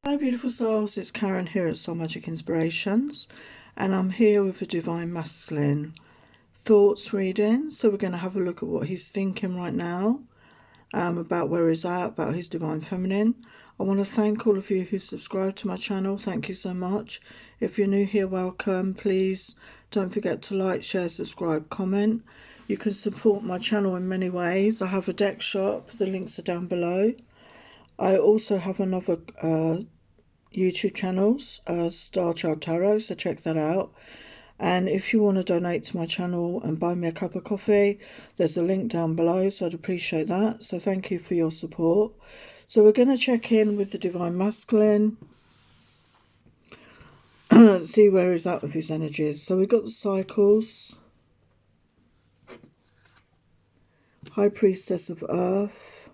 Hi beautiful souls, it's Karen here at Soul Magic Inspirations, and I'm here with a Divine Masculine thoughts reading. So we're going to have a look at what he's thinking right now, about where he's at, about his Divine Feminine. I want to thank all of you who subscribed to my channel. Thank you so much. If you're new here, welcome. Please don't forget to like, share, subscribe, comment. You can support my channel in many ways. I have a deck shop, the links are down below. I also have another YouTube channels, STARCHILD Tarot, so check that out. And if you want to donate to my channel and buy me a cup of coffee, there's a link down below, so I'd appreciate that. So thank you for your support. So we're going to check in with the Divine Masculine, see where he's at with his energies. So we've got the cycles, High Priestess of Earth,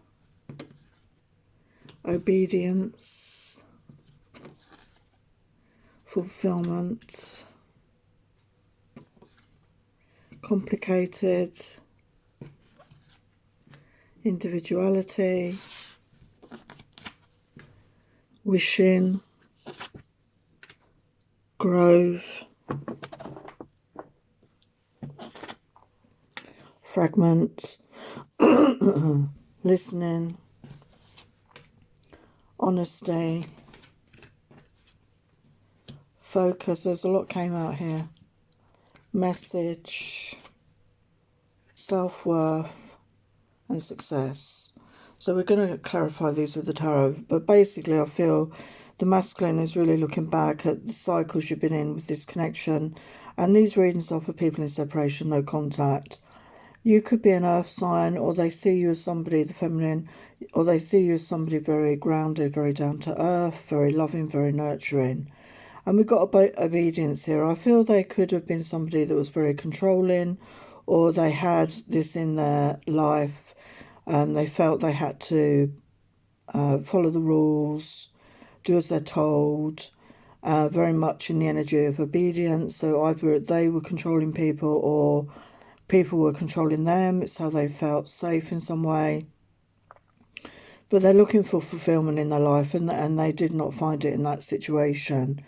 obedience, fulfillment, complicated, individuality, wishing, grove, fragment, listening, honesty, focus. There's a lot came out here. Message, self-worth, and success. So we're going to clarify these with the tarot, but basically I feel the masculine is really looking back at the cycles you've been in with this connection, and these readings are for people in separation, no contact. You could be an earth sign, or they see you as somebody, the feminine, or they see you as somebody very grounded, very down to earth, very loving, very nurturing. And we've got obedience here. I feel they could have been somebody that was very controlling, or they had this in their life. They felt they had to follow the rules, do as they're told, very much in the energy of obedience. So either they were controlling people or people were controlling them. It's how they felt safe in some way. But they're looking for fulfillment in their life, and they did not find it in that situation.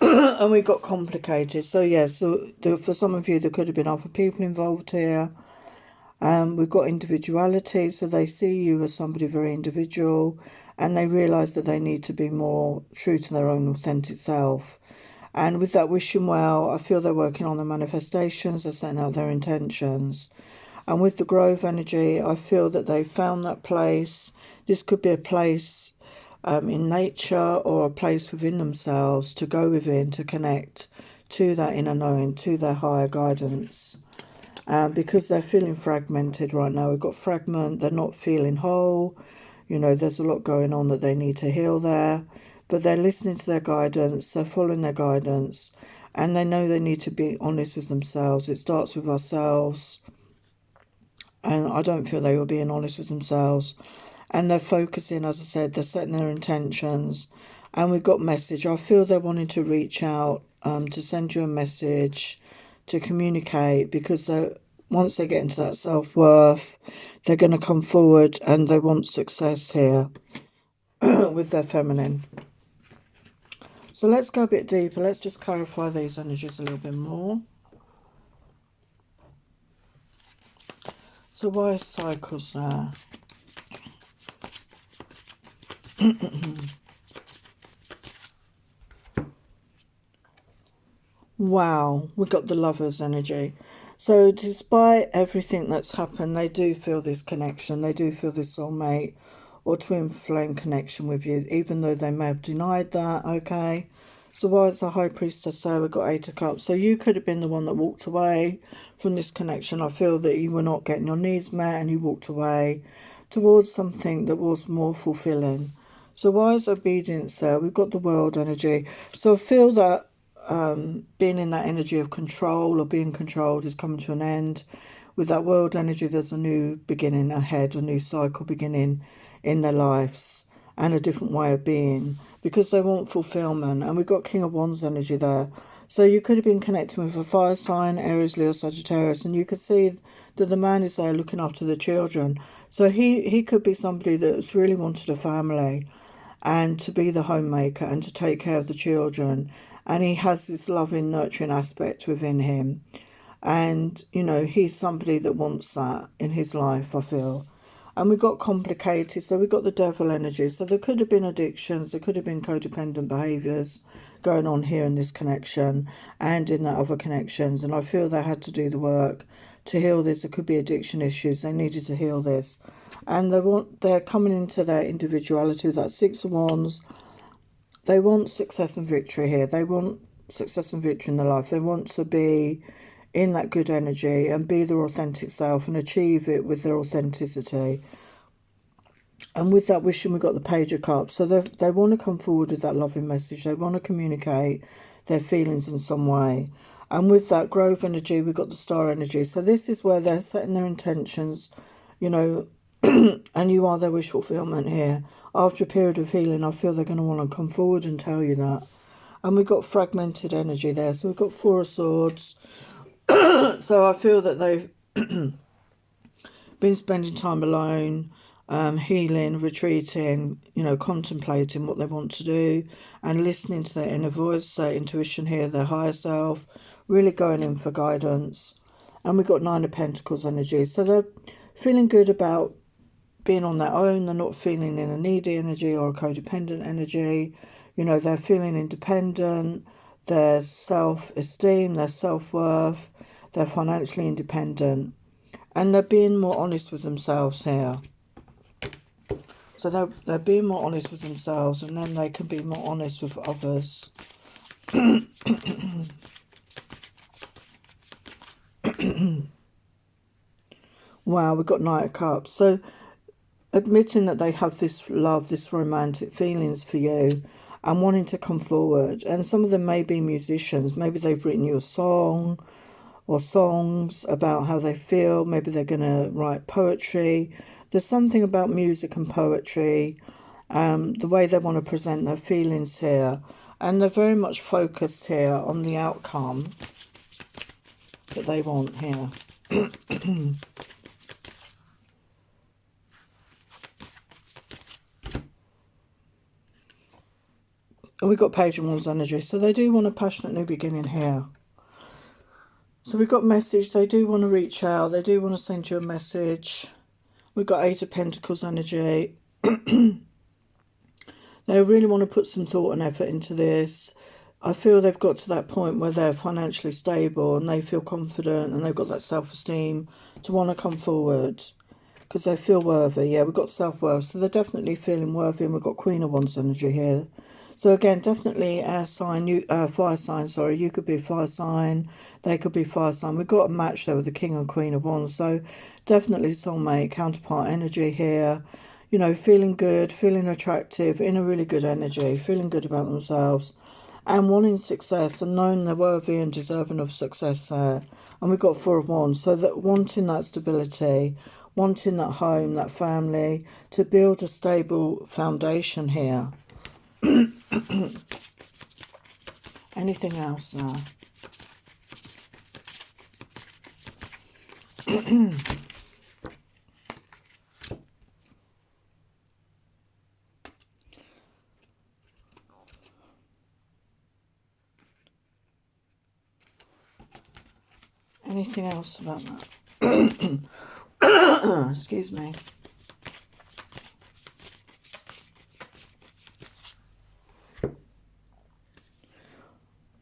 And we got complicated. So yeah, for some of you, there could have been other people involved here. We've got individuality, so they see you as somebody very individual, and they realise that they need to be more true to their own authentic self. And with that wishing well, I feel they're working on the manifestations, they're setting out their intentions. And with the grove energy, I feel that they found that place. This could be a place in nature, or a place within themselves to go within, to connect to that inner knowing, to their higher guidance. Because they're feeling fragmented right now. We've got fragment, they're not feeling whole. You know, there's a lot going on that they need to heal there. But they're listening to their guidance, they're following their guidance, and they know they need to be honest with themselves. It starts with ourselves. And I don't feel they were being honest with themselves. And they're focusing, as I said, they're setting their intentions. And we've got message. I feel they're wanting to reach out, to send you a message, to communicate, because once they get into that self-worth, they're going to come forward and they want success here with their feminine. So let's go a bit deeper. Let's just clarify these energies a little bit more. So why is cycles there? Wow, we got the Lovers energy. So despite everything that's happened, they do feel this connection. They do feel this soulmate or twin flame connection with you, even though they may have denied that. Okay, so why is the High Priestess there? We've got Eight of Cups. So you could have been the one that walked away from this connection. I feel that you were not getting your needs met and you walked away towards something that was more fulfilling. So why is obedience there? We've got the World energy. So I feel that being in that energy of control or being controlled is coming to an end. With that World energy, there's a new beginning ahead, a new cycle beginning in their lives, and a different way of being, because they want fulfillment. And we've got King of Wands energy there. So you could have been connecting with a fire sign, Aries, Leo, Sagittarius, and you can see that the man is there looking after the children. So he could be somebody that's really wanted a family. and to be the homemaker and to take care of the children. And he has this loving, nurturing aspect within him. And, you know, he's somebody that wants that in his life, I feel. And we got complicated, so we got the devil energy. So there could have been addictions, there could have been codependent behaviours going on here in this connection and in that other connections. And I feel they had to do the work to heal this. There could be addiction issues. They needed to heal this. And they're coming into their individuality with that Six of Wands. They want success and victory here. They want success and victory in their life. They want to be in that good energy and be their authentic self and achieve it with their authenticity. And with that wishing, we've got the Page of Cups. So they want to come forward with that loving message. They want to communicate their feelings in some way. And with that Grove energy, we've got the Star energy. So this is where they're setting their intentions, you know, and you are their wish fulfillment here. After a period of healing, I feel they're going to want to come forward and tell you that. And we've got fragmented energy there. So we've got Four of Swords. So I feel that they've been spending time alone, healing, retreating, you know, contemplating what they want to do and listening to their inner voice, their intuition here, their higher self, really going in for guidance. And we've got Nine of Pentacles energy. So they're feeling good about being on their own. They're not feeling in a needy energy or a codependent energy. You know, they're feeling independent, their self-esteem, their self-worth, they're financially independent. And they're being more honest with themselves here. So they're being more honest with themselves, and then they can be more honest with others. Wow, we've got Knight of Cups. So admitting that they have this love, this romantic feelings for you and wanting to come forward. And some of them may be musicians. Maybe they've written you a song or songs about how they feel. Maybe they're going to write poetry. There's something about music and poetry, the way they want to present their feelings here. And they're very much focused here on the outcome that they want here. We've got Page of Wands energy. So they do want a passionate new beginning here. So we've got message. They do want to reach out. They do want to send you a message. We've got Eight of Pentacles energy. They really want to put some thought and effort into this. I feel they've got to that point where they're financially stable and they feel confident and they've got that self-esteem to want to come forward because they feel worthy. Yeah, we've got self-worth. So they're definitely feeling worthy, and we've got Queen of Wands energy here. So again, definitely air sign, fire sign, sorry. You could be a fire sign. They could be fire sign. We've got a match there with the King and Queen of Wands. So definitely soulmate, counterpart energy here. You know, feeling good, feeling attractive, in a really good energy, feeling good about themselves and wanting success and knowing they're worthy and deserving of success there. And we've got Four of Wands. So that wanting that stability, wanting that home, that family, to build a stable foundation here. Anything else now? Anything else about that? Excuse me.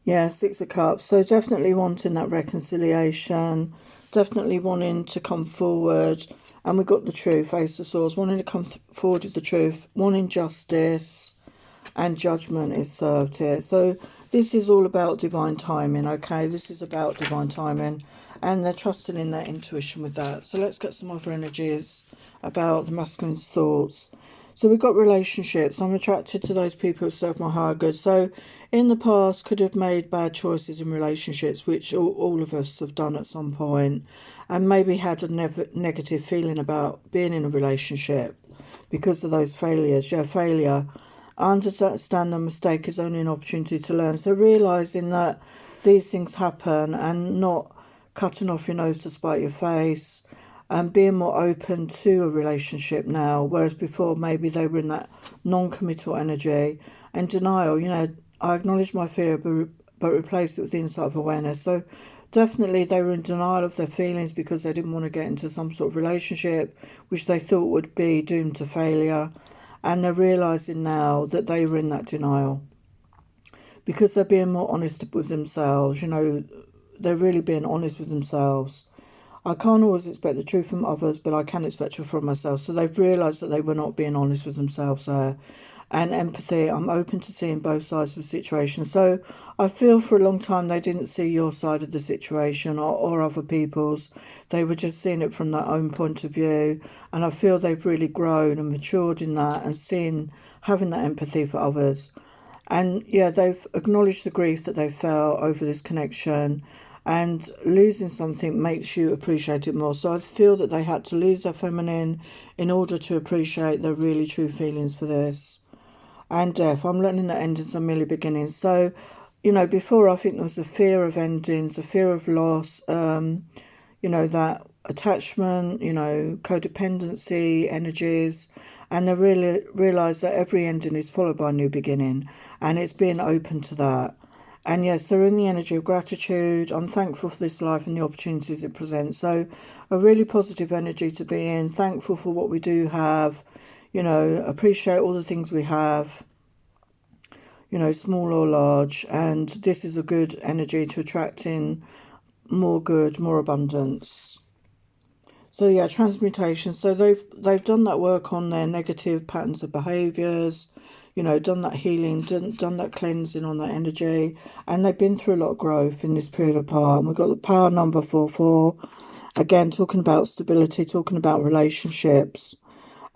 Yeah, Six of Cups. So definitely wanting that reconciliation, definitely wanting to come forward. And we've got the Truth, Ace of Swords, wanting to come forward with the truth, wanting justice, and judgment is served here. So this is all about divine timing, okay? This is about divine timing. And they're trusting in their intuition with that. So let's get some other energies about the masculine's thoughts. So we've got relationships. I'm attracted to those people who serve my higher good. So in the past could have made bad choices in relationships, which all of us have done at some point, and maybe had a negative feeling about being in a relationship because of those failures. Yeah, failure. I understand the mistake is only an opportunity to learn. So realising that these things happen and not cutting off your nose to spite your face, and being more open to a relationship now, whereas before maybe they were in that non-committal energy and denial. You know, I acknowledged my fear, but replaced it with insight of awareness. So definitely they were in denial of their feelings because they didn't want to get into some sort of relationship which they thought would be doomed to failure. And they're realising now that they were in that denial because they're being more honest with themselves. You know, they're really being honest with themselves. I can't always expect the truth from others, but I can expect it from myself. So they've realised that they were not being honest with themselves there. And empathy, I'm open to seeing both sides of the situation. So I feel for a long time they didn't see your side of the situation or other people's. They were just seeing it from their own point of view. And I feel they've really grown and matured in that and having that empathy for others. And yeah, they've acknowledged the grief that they felt over this connection, and losing something makes you appreciate it more. So I feel that they had to lose their feminine in order to appreciate their really true feelings for this. And death, I'm learning that endings are merely beginnings. So, you know, before I think there was a fear of endings, a fear of loss, you know, that attachment, you know, codependency energies, and they really realise that every ending is followed by a new beginning, and it's being open to that. And yes, they're in the energy of gratitude. I'm thankful for this life and the opportunities it presents. So a really positive energy to be in, thankful for what we do have, you know, appreciate all the things we have, you know, small or large. And this is a good energy to attract in more good, more abundance. So yeah, transmutation. So they've done that work on their negative patterns of behaviours, you know, done that healing, done that cleansing on that energy, and they've been through a lot of growth in this period apart. And we've got the power number 44, again talking about stability, talking about relationships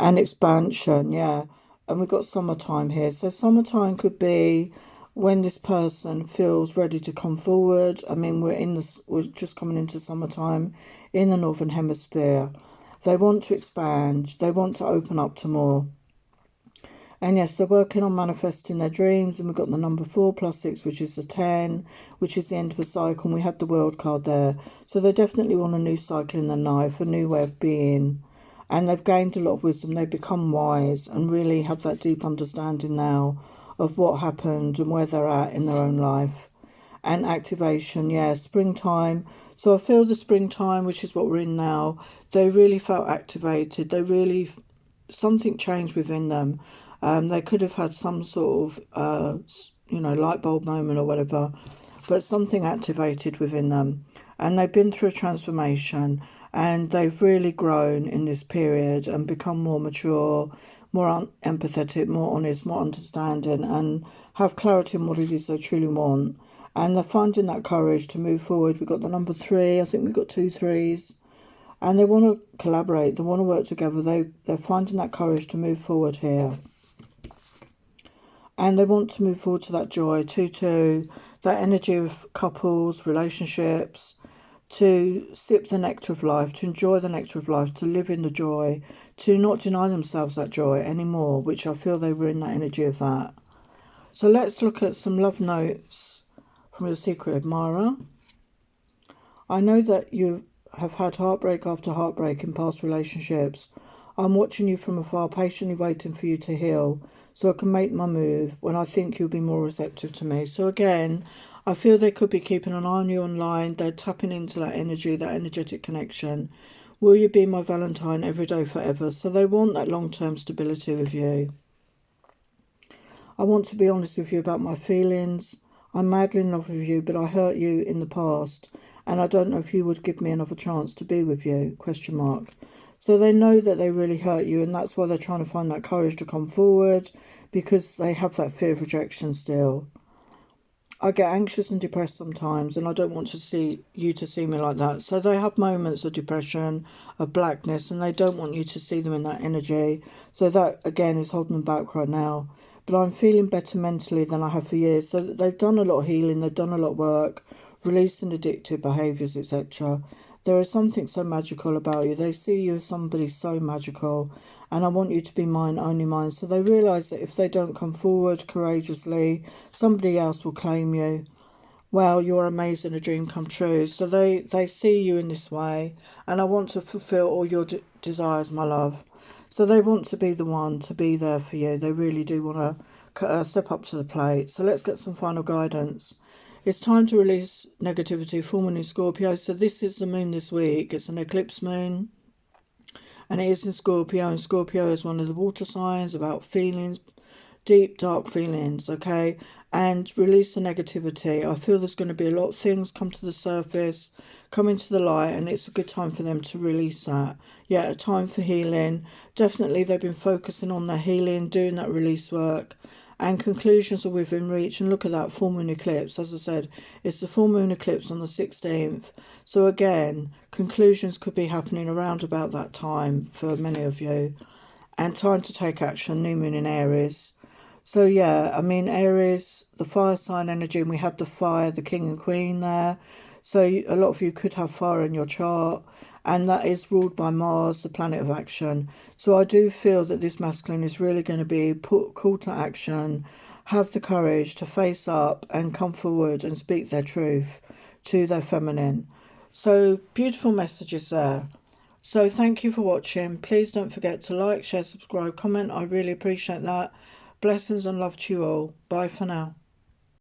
and expansion, yeah. And we've got summertime here. So summertime could be when this person feels ready to come forward. I mean, we're just coming into summertime in the Northern Hemisphere. They want to expand. They want to open up to more. And yes, they're working on manifesting their dreams. And we've got the number 4 plus 6, which is the 10, which is the end of a cycle. And we had the world card there. So they definitely want a new cycle in their life, a new way of being. And they've gained a lot of wisdom. They've become wise and really have that deep understanding now of what happened and where they're at in their own life. And activation, yeah, springtime. So I feel the springtime, which is what we're in now, they really felt activated. Something changed within them. They could have had some sort of, you know, light bulb moment or whatever, but something activated within them. And they've been through a transformation, and they've really grown in this period and become more mature, more empathetic, more honest, more understanding, and have clarity on what it is they truly want. And they're finding that courage to move forward. We've got the number 3. I think we've got 2 3s. And they want to collaborate. They want to work together. They're finding that courage to move forward here. And they want to move forward to that joy, to that energy of couples, relationships, to sip the nectar of life, to enjoy the nectar of life, to live in the joy, to not deny themselves that joy anymore, which I feel they were in that energy of that. So let's look at some love notes from your secret admirer. I know that you have had heartbreak after heartbreak in past relationships. I'm watching you from afar, patiently waiting for you to heal so I can make my move when I think you'll be more receptive to me. So again, I feel they could be keeping an eye on you online. They're tapping into that energy, that energetic connection. Will you be my Valentine every day forever? So they want that long-term stability with you. I want to be honest with you about my feelings. I'm madly in love with you, but I hurt you in the past, and I don't know if you would give me another chance to be with you, question mark. So they know that they really hurt you, and that's why they're trying to find that courage to come forward, because they have that fear of rejection still. I get anxious and depressed sometimes, and I don't want to see you to see me like that. So they have moments of depression, of blackness, and they don't want you to see them in that energy. So that, again, is holding them back right now. But I'm feeling better mentally than I have for years. So they've done a lot of healing, they've done a lot of work, releasing addictive behaviours, etc. There is something so magical about you. They see you as somebody so magical, and I want you to be mine, only mine. So they realise that if they don't come forward courageously, somebody else will claim you. Well, you're amazing, a dream come true. So they see you in this way, and I want to fulfill all your desires, my love. So they want to be the one to be there for you. They really do want to step up to the plate. So let's get some final guidance. It's time to release negativity, full moon in Scorpio. So this is the moon this week. It's an eclipse moon, and it is in Scorpio, and Scorpio is one of the water signs, about feelings, deep dark feelings, okay, and release the negativity. I feel there's going to be a lot of things come to the surface, come into the light, and it's a good time for them to release that. Yeah, a time for healing. Definitely they've been focusing on their healing, doing that release work, and conclusions are within reach. And look at that full moon eclipse. As I said, it's the full moon eclipse on the 16th. So again, conclusions could be happening around about that time for many of you, and time to take action. New moon in Aries. So yeah, I mean, Aries, the fire sign energy, and we had the fire, the king and queen there. So a lot of you could have fire in your chart, and that is ruled by Mars, the planet of action. So I do feel that this masculine is really going to be called to action, have the courage to face up and come forward and speak their truth to their feminine. So beautiful messages there. So thank you for watching. Please don't forget to like, share, subscribe, comment. I really appreciate that. Blessings and love to you all. Bye for now.